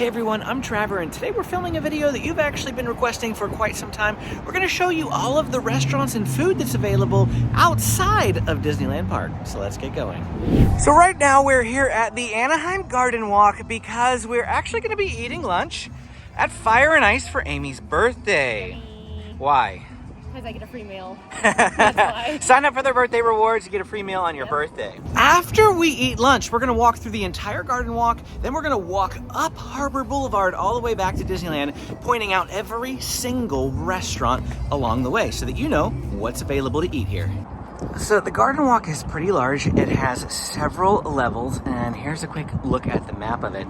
Hey everyone, I'm Trevor, and today we're filming a video that you've actually been requesting for quite some time. We're going to show you all of the restaurants and food that's available outside of Disneyland Park. So let's get going. So right now we're here at the Anaheim Garden Walk because we're actually going to be eating lunch at Fire and Ice for Amy's birthday. Why? Because I get a free meal. That's why. Sign up for their birthday rewards, you get a free meal on your birthday. After we eat lunch, we're gonna walk through the entire garden walk, then we're gonna walk up Harbor Boulevard all the way back to Disneyland, pointing out every single restaurant along the way so that you know what's available to eat here. So the garden walk is pretty large. It has several levels, and here's a quick look at the map of it.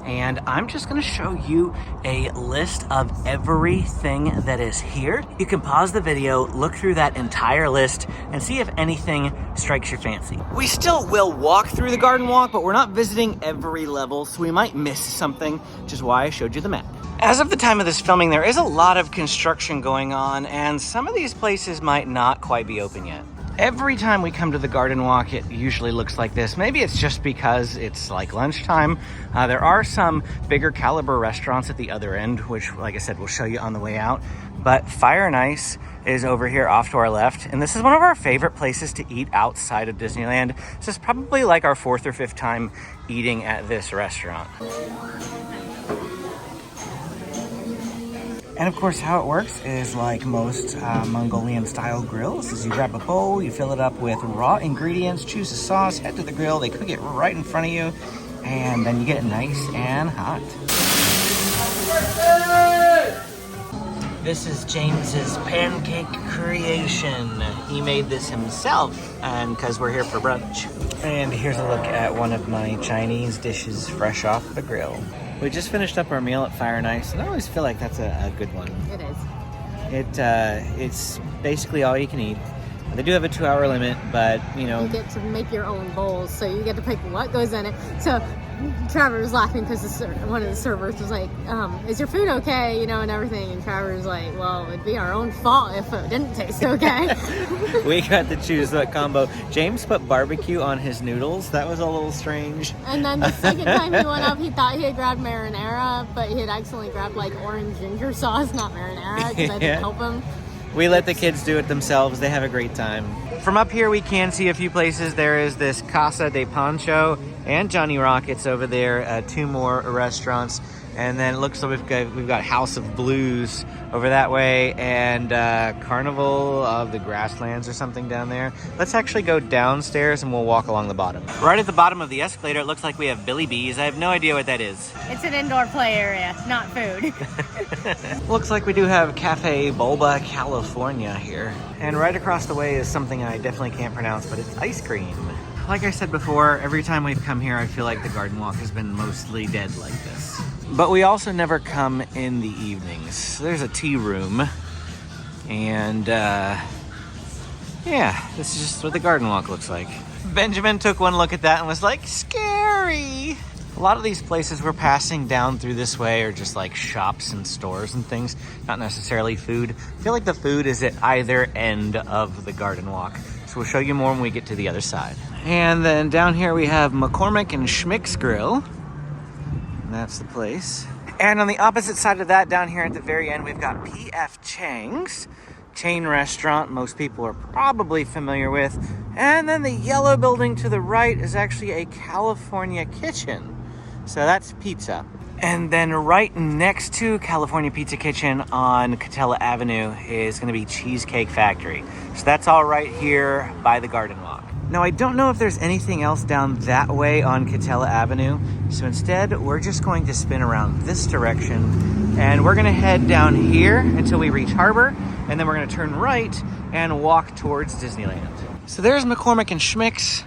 And I'm just gonna show you a list of everything that is here. You can pause the video, look through that entire list, and see if anything strikes your fancy. We still will walk through the garden walk, but we're not visiting every level, so we might miss something, which is why I showed you the map. As of the time of this filming, there is a lot of construction going on, and some of these places might not quite be open yet. Every time we come to the garden walk, it usually looks like this. Maybe it's just because it's like lunchtime. There are some bigger caliber restaurants at the other end, which, like I said, we'll show you on the way out. But Fire and Ice is over here off to our left, and this is one of our favorite places to eat outside of Disneyland. This is probably like our 4th or 5th time eating at this restaurant. And of course, how it works is like most Mongolian style grills, is you grab a bowl, you fill it up with raw ingredients, choose a sauce, head to the grill, they cook it right in front of you, and then you get it nice and hot. This is James's pancake creation. He made this himself, and because we're here for brunch. And here's a look at one of my Chinese dishes fresh off the grill. We just finished up our meal at Fire and Ice, and I always feel like that's a good one. It is. It's basically all you can eat. They do have a 2-hour limit, but you know. You get to make your own bowls, so you get to pick what goes in it. So Trevor was laughing because one of the servers was like, is your food okay, you know, and everything. And Trevor was like, well, it'd be our own fault if it didn't taste okay. We got to choose what combo. James put barbecue on his noodles. That was a little strange. And then the second time he went up, he thought he had grabbed marinara, but he had accidentally grabbed like orange ginger sauce, not marinara, because I didn't help him. We let the kids do it themselves. They have a great time. From up here, we can see a few places. There is this Casa de Pancho and Johnny Rockets over there, 2 more restaurants. And then it looks like we've got House of Blues over that way, and Carnival of the Grasslands or something down there. Let's actually go downstairs and we'll walk along the bottom. Right at the bottom of the escalator, it looks like we have Billy B's. I have no idea what that is. It's an indoor play area, not food. Looks like we do have Cafe Bulba California here. And right across the way is something I definitely can't pronounce, but it's ice cream. Like I said before, every time we've come here, I feel like the garden walk has been mostly dead like this. But we also never come in the evenings. There's a tea room, and yeah, this is just what the garden walk looks like. Benjamin took one look at that and was like, scary. A lot of these places we're passing down through this way are just like shops and stores and things, not necessarily food. I feel like the food is at either end of the garden walk. So we'll show you more when we get to the other side. And then down here we have McCormick and Schmick's Grill. That's the place. And on the opposite side of that, down here at the very end, we've got P.F. Chang's chain restaurant most people are probably familiar with. And then the yellow building to the right is actually a California Kitchen. So that's pizza. And then right next to California Pizza Kitchen on Katella Avenue is going to be Cheesecake Factory. So that's all right here by the garden walk. Now, I don't know if there's anything else down that way on Katella Avenue, so instead we're just going to spin around this direction, and we're going to head down here until we reach Harbor, and then we're going to turn right and walk towards Disneyland. So there's McCormick and Schmick's,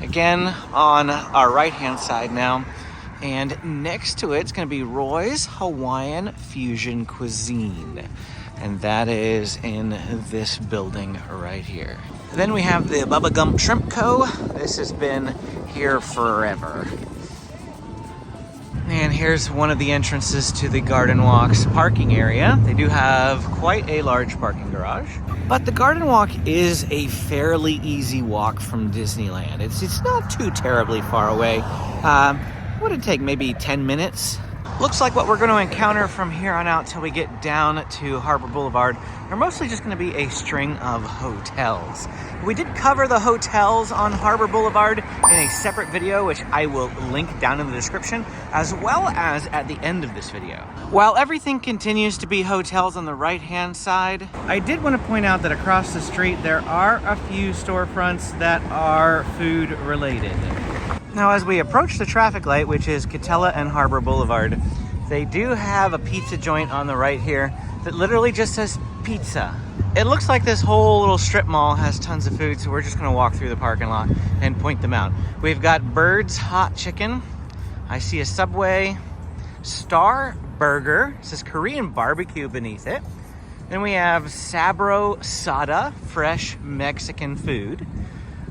again on our right-hand side now, and next to it's going to be Roy's Hawaiian Fusion Cuisine. And that is in this building right here. Then we have the Bubba Gump Shrimp Co. This has been here forever. And here's one of the entrances to the Garden Walk's parking area. They do have quite a large parking garage. But the Garden Walk is a fairly easy walk from Disneyland. It's not too terribly far away. Would it take maybe 10 minutes? Looks like what we're going to encounter from here on out till we get down to Harbor Boulevard are mostly just going to be a string of hotels. We did cover the hotels on Harbor Boulevard in a separate video, which I will link down in the description, as well as at the end of this video. While everything continues to be hotels on the right-hand side, I did want to point out that across the street there are a few storefronts that are food related. Now, as we approach the traffic light, which is Katella and Harbor Boulevard, they do have a pizza joint on the right here that literally just says pizza. It looks like this whole little strip mall has tons of food, so we're just gonna walk through the parking lot and point them out. We've got Bird's Hot Chicken. I see a Subway. Star Burger. It says Korean barbecue beneath it. Then we have Sabro Sada, fresh Mexican food.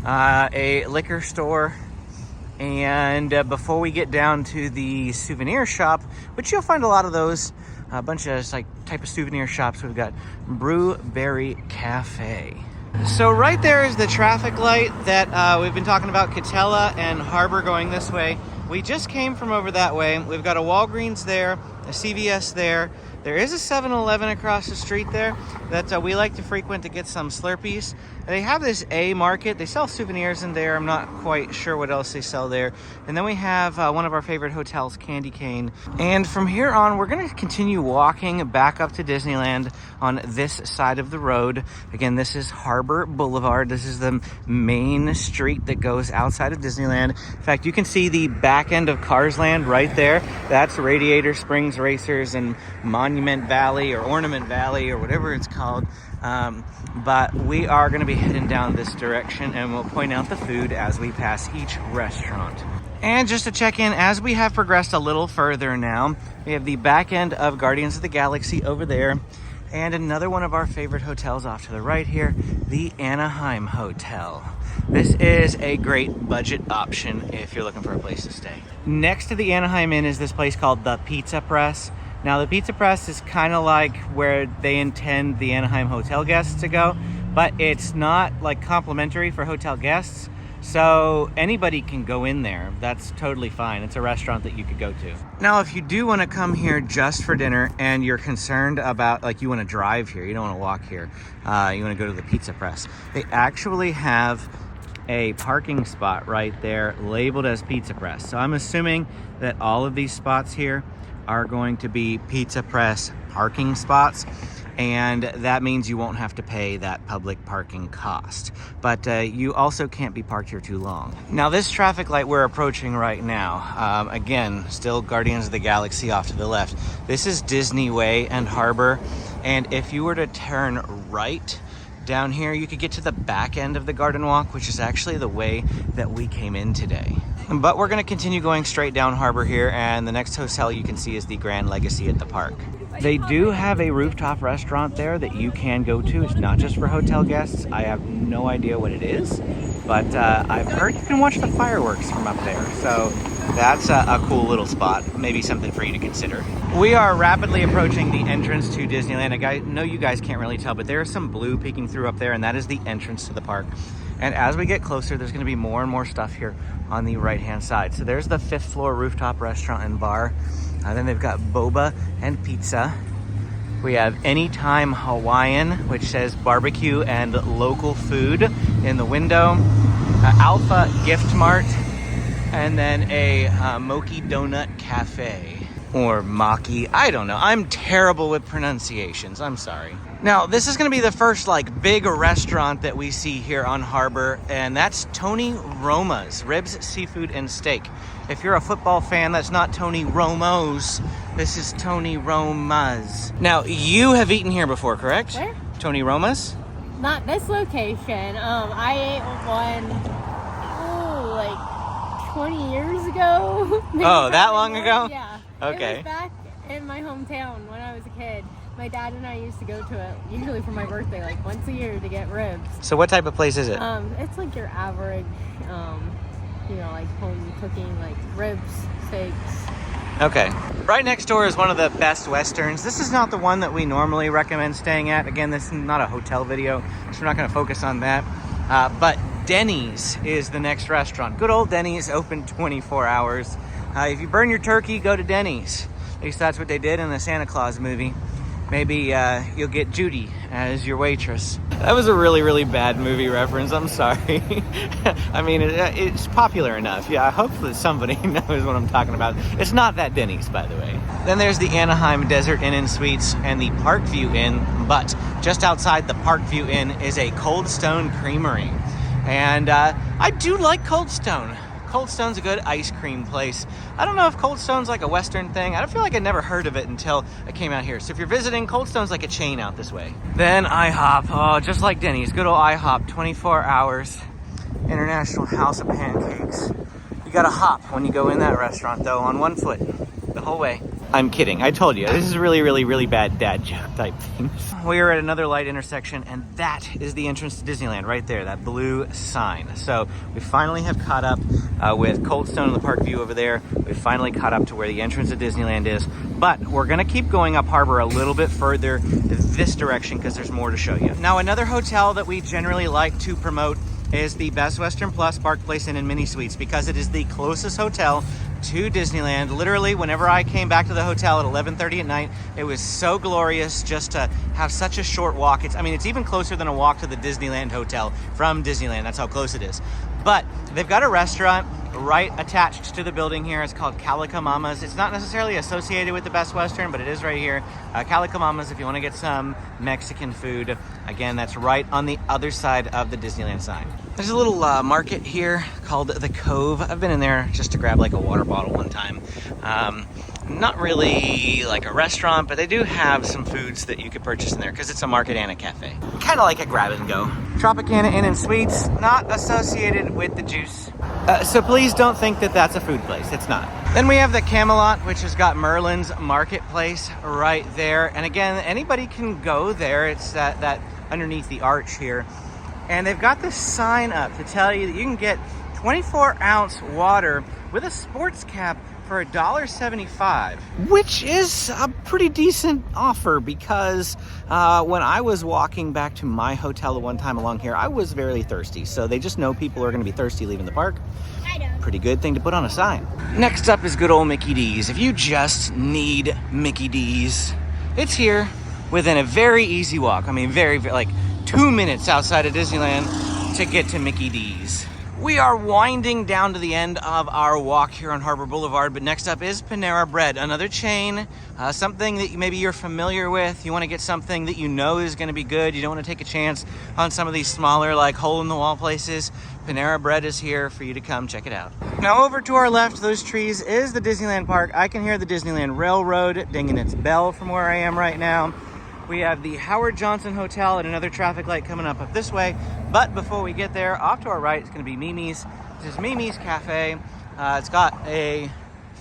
A liquor store. And before we get down to the souvenir shop, which you'll find a lot of those, a bunch of like type of souvenir shops, we've got Brewberry Cafe. So right there is the traffic light that we've been talking about, Katella and Harbor going this way. We just came from over that way. We've got a Walgreens there, a CVS there. There is a 7-Eleven across the street there that we like to frequent to get some Slurpees. They have this A Market. They sell souvenirs in there. I'm not quite sure what else they sell there. And then we have one of our favorite hotels, Candy Cane. And from here on, we're going to continue walking back up to Disneyland on this side of the road. Again, this is Harbor Boulevard. This is the main street that goes outside of Disneyland. In fact, you can see the back end of Cars Land right there. That's Radiator Springs Racers and Monument Valley or Ornament Valley or whatever it's called. But we are going to be heading down this direction, and we'll point out the food as we pass each restaurant. And just to check in, as we have progressed a little further now, we have the back end of Guardians of the Galaxy over there, and another one of our favorite hotels off to the right here, the Anaheim Hotel. This is a great budget option if you're looking for a place to stay. Next to the Anaheim Inn is this place called the Pizza Press. Now, the Pizza Press is kind of like where they intend the Anaheim hotel guests to go, but it's not like complimentary for hotel guests, so anybody can go in there. That's totally fine. It's a restaurant that you could go to. Now, if you do want to come here just for dinner and you're concerned about, like, you want to drive here, you don't want to walk here, you want to go to the Pizza Press, they actually have a parking spot right there labeled as Pizza Press. So I'm assuming that all of these spots here are going to be Pizza Press parking spots, and that means you won't have to pay that public parking cost. But you also can't be parked here too long. Now, this traffic light we're approaching right now, again, still Guardians of the Galaxy off to the left. This is Disney Way and Harbor, and if you were to turn right down here, you could get to the back end of the Garden Walk, which is actually the way that we came in today. But we're going to continue going straight down Harbor here, and the next hotel you can see is the Grand Legacy at the park. They do have a rooftop restaurant there that you can go to. It's not just for hotel guests. I have no idea what it is, but I've heard you can watch the fireworks from up there. So that's a cool little spot. Maybe something for you to consider. We are rapidly approaching the entrance to Disneyland. I know you guys can't really tell, but there is some blue peeking through up there, and that is the entrance to the park. And as we get closer, there's going to be more and more stuff here on the right-hand side. So there's the 5th floor rooftop restaurant and bar. Then they've got boba and pizza. We have Anytime Hawaiian, which says barbecue and local food in the window. Alpha Gift Mart. And then a Moki Donut Cafe. Or Maki, I don't know. I'm terrible with pronunciations, I'm sorry. Now, this is gonna be the first like big restaurant that we see here on Harbor, and that's Tony Roma's, ribs, seafood, and steak. If you're a football fan, that's not Tony Romo's, this is Tony Roma's. Now, you have eaten here before, correct? Where? Tony Roma's? Not this location. I ate one, like 20 years ago. Oh, that long ago? Yeah. Okay. It was back in my hometown when I was a kid. My dad and I used to go to it, usually for my birthday, like once a year to get ribs. So what type of place is it? It's like your average, like home cooking, like ribs, steaks. Okay. Right next door is one of the Best Westerns. This is not the one that we normally recommend staying at. Again, this is not a hotel video, so we're not going to focus on that. But Denny's is the next restaurant. Good old Denny's, open 24 hours. If you burn your turkey, go to Denny's. At least that's what they did in the Santa Claus movie. Maybe you'll get Judy as your waitress. That was a really, really bad movie reference. I'm sorry. I mean, it's popular enough. Yeah, I hope that somebody knows what I'm talking about. It's not that Denny's, by the way. Then there's the Anaheim Desert Inn and Suites and the Parkview Inn, but just outside the Parkview Inn is a Cold Stone Creamery. And I do like Cold Stone. Cold Stone's a good ice cream place. I don't know if Cold Stone's like a Western thing. I don't feel like I never heard of it until I came out here. So if you're visiting, Cold Stone's like a chain out this way. Then IHOP, oh, just like Denny's, good old IHOP, 24 hours, International House of Pancakes. You gotta hop when you go in that restaurant though, on one foot, the whole way. I'm kidding, I told you, this is really, really, really bad dad joke type things. We are at another light intersection, and that is the entrance to Disneyland right there, that blue sign. So we finally have caught up with Cold Stone and the Parkview over there. We finally caught up to where the entrance to Disneyland is, but we're gonna keep going up Harbor a little bit further this direction because there's more to show you. Now, another hotel that we generally like to promote is the Best Western Plus Park Place Inn and Mini Suites because it is the closest hotel to Disneyland. Literally, whenever I came back to the hotel at 11:30 at night, it was so glorious just to have such a short walk. It's even closer than a walk to the Disneyland Hotel from Disneyland. That's how close it is. But they've got a restaurant right attached to the building here. It's called Calico Mama's. It's not necessarily associated with the Best Western, but it is right here. Calico Mama's if you want to get some Mexican food. Again, that's right on the other side of the Disneyland sign. There's a little market here called The Cove. I've been in there just to grab like a water bottle one time. Not really like a restaurant, but they do have some foods that you could purchase in there because it's a market and a cafe. Kind of like a grab and go. Tropicana Inn and Suites, not associated with the juice. So please don't think that that's a food place. It's not. Then we have the Camelot, which has got Merlin's Marketplace right there. And again, anybody can go there. It's that underneath the arch here. And they've got this sign up to tell you that you can get 24-ounce water with a sports cap for $1.75, which is a pretty decent offer because when I was walking back to my hotel the one time along here, I was very thirsty. So they just know people are going to be thirsty leaving the park. Pretty good thing to put on a sign. Next up is good old Mickey D's. If you just need Mickey D's, it's here within a very easy walk. I mean, very like 2 minutes outside of Disneyland to get to Mickey D's. We are winding down to the end of our walk here on Harbor Boulevard, but next up is Panera Bread, another chain, something that maybe you're familiar with. You want to get something that you know is going to be good. You don't want to take a chance on some of these smaller, like hole-in-the-wall places. Panera Bread is here for you to come check it out. Now over to our left, those trees, is the Disneyland Park. I can hear the Disneyland Railroad dinging its bell from where I am right now. We have the Howard Johnson Hotel and another traffic light coming up this way. But before we get there, off to our right, it's going to be Mimi's. This is Mimi's Cafe. It's got a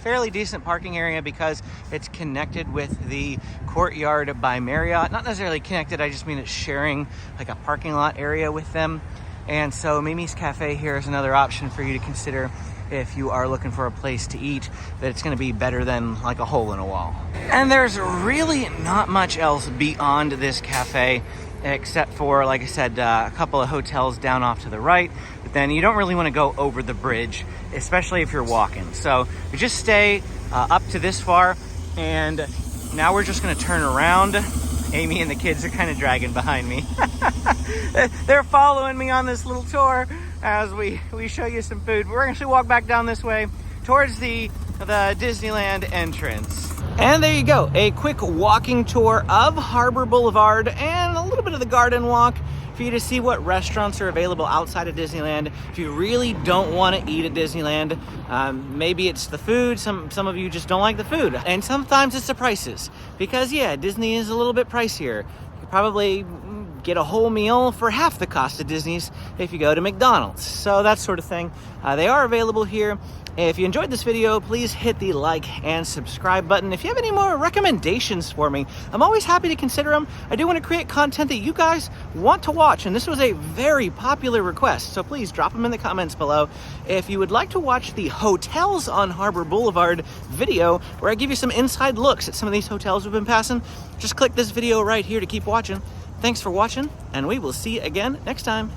fairly decent parking area because it's connected with the Courtyard by Marriott. Not necessarily connected, I just mean it's sharing like a parking lot area with them. And so Mimi's Cafe here is another option for you to consider if you are looking for a place to eat that it's going to be better than like a hole in a wall. And there's really not much else beyond this cafe except for, like I said, a couple of hotels down off to the right, but then you don't really want to go over the bridge, especially if you're walking. So we just stay up to this far, and now we're just going to turn around. Amy and the kids are kind of dragging behind me. They're following me on this little tour as we show you some food. We're actually walk back down this way towards the Disneyland entrance. And there you go, a quick walking tour of Harbor Boulevard and a little bit of the Garden Walk for you to see what restaurants are available outside of Disneyland. If you really don't want to eat at Disneyland, maybe it's the food. Some of you just don't like the food. And sometimes it's the prices. Because yeah, Disney is a little bit pricier. You could probably get a whole meal for half the cost of Disney's if you go to McDonald's. So that sort of thing. They are available here. If you enjoyed this video, please hit the like and subscribe button. If you have any more recommendations for me, I'm always happy to consider them. I do want to create content that you guys want to watch, and this was a very popular request, so please drop them in the comments below. If you would like to watch the Hotels on Harbor Boulevard video, where I give you some inside looks at some of these hotels we've been passing, just click this video right here to keep watching. Thanks for watching, and we will see you again next time.